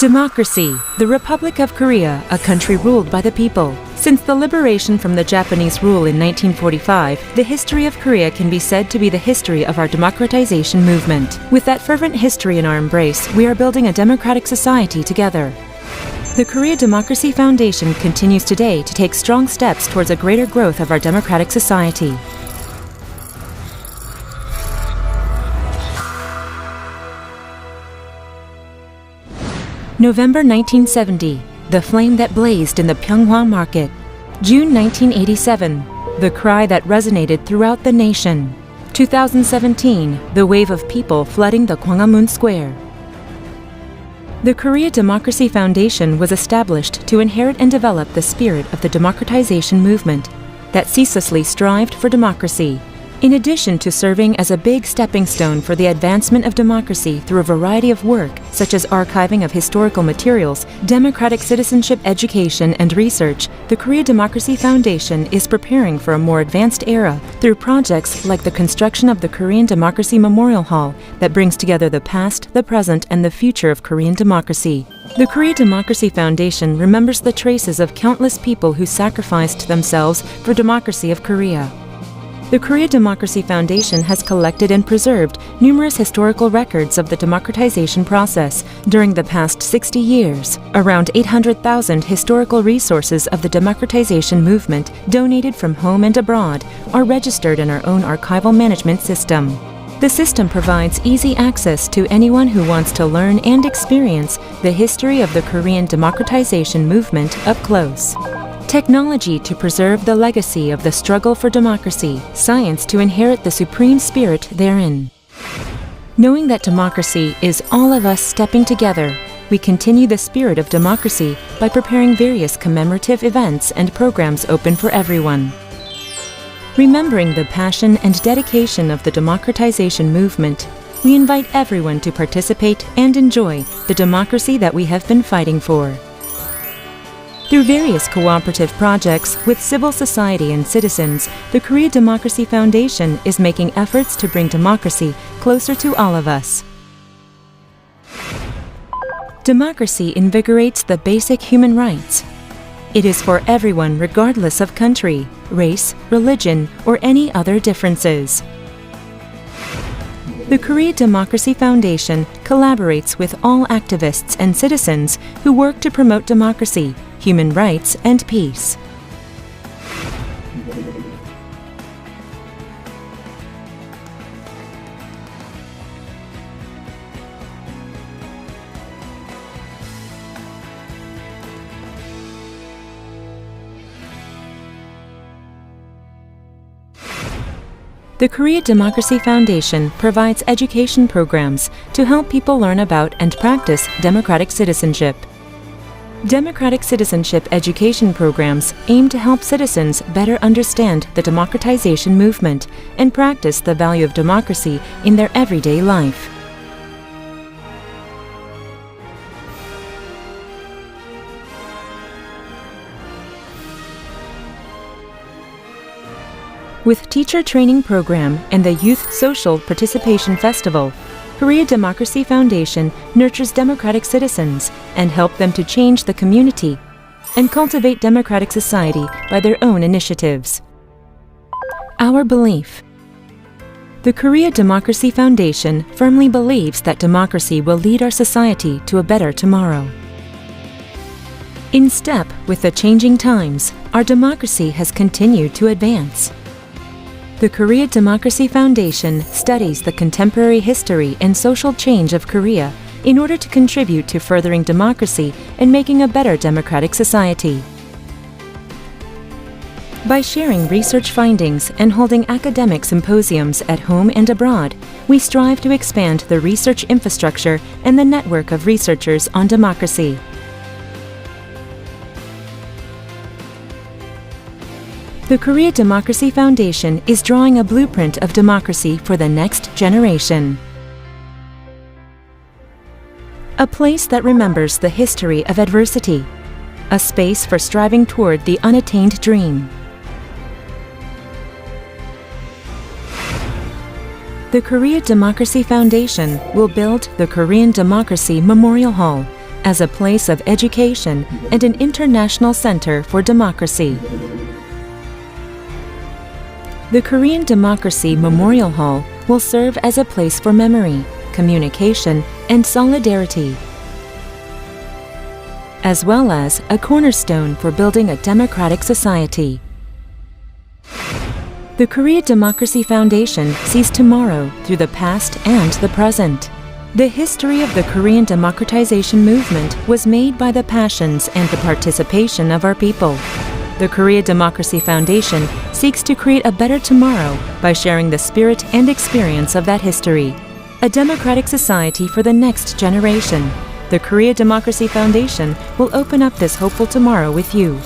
Democracy, the Republic of Korea, a country ruled by the people. Since the liberation from the Japanese rule in 1945, the history of Korea can be said to be the history of our democratization movement. With that fervent history in our embrace, we are building a democratic society together. The Korea Democracy Foundation continues today to take strong steps towards a greater growth of our democratic society. November 1970, the flame that blazed in the Pyeonghwa market. June 1987, the cry that resonated throughout the nation. 2017, the wave of people flooding the Gwanghwamun Square. The Korea Democracy Foundation was established to inherit and develop the spirit of the democratization movement that ceaselessly strived for democracy. In addition to serving as a big stepping stone for the advancement of democracy through a variety of work, such as archiving of historical materials, democratic citizenship education, and research, the Korea Democracy Foundation is preparing for a more advanced era through projects like the construction of the Korean Democracy Memorial Hall that brings together the past, the present, and the future of Korean democracy. The Korea Democracy Foundation remembers the traces of countless people who sacrificed themselves for democracy of Korea. The Korea Democracy Foundation has collected and preserved numerous historical records of the democratization process during the past 60 years. Around 800,000 historical resources of the democratization movement donated from home and abroad are registered in our own archival management system. The system provides easy access to anyone who wants to learn and experience the history of the Korean democratization movement up close. Technology to preserve the legacy of the struggle for democracy, science to inherit the supreme spirit therein. Knowing that democracy is all of us stepping together, we continue the spirit of democracy by preparing various commemorative events and programs open for everyone. Remembering the passion and dedication of the democratization movement, we invite everyone to participate and enjoy the democracy that we have been fighting for. Through various cooperative projects with civil society and citizens, the Korea Democracy Foundation is making efforts to bring democracy closer to all of us. Democracy invigorates the basic human rights. It is for everyone regardless of country, race, religion, or any other differences. The Korea Democracy Foundation collaborates with all activists and citizens who work to promote democracy, human rights, and peace. The Korea Democracy Foundation provides education programs to help people learn about and practice democratic citizenship. Democratic citizenship education programs aim to help citizens better understand the democratization movement and practice the value of democracy in their everyday life. With Teacher Training Program and the Youth Social Participation Festival, Korea Democracy Foundation nurtures democratic citizens and help them to change the community and cultivate democratic society by their own initiatives. Our belief. The Korea Democracy Foundation firmly believes that democracy will lead our society to a better tomorrow. In step with the changing times, our democracy has continued to advance. The Korea Democracy Foundation studies the contemporary history and social change of Korea in order to contribute to furthering democracy and making a better democratic society. By sharing research findings and holding academic symposiums at home and abroad, we strive to expand the research infrastructure and the network of researchers on democracy. The Korea Democracy Foundation is drawing a blueprint of democracy for the next generation. A place that remembers the history of adversity. A space for striving toward the unattained dream. The Korea Democracy Foundation will build the Korean Democracy Memorial Hall, as a place of education and an international center for democracy. The Korean Democracy Memorial Hall will serve as a place for memory, communication, and solidarity, as well as a cornerstone for building a democratic society. The Korea Democracy Foundation sees tomorrow through the past and the present. The history of the Korean democratization movement was made by the passions and the participation of our people. The Korea Democracy Foundation seeks to create a better tomorrow by sharing the spirit and experience of that history. A democratic society for the next generation. The Korea Democracy Foundation will open up this hopeful tomorrow with you.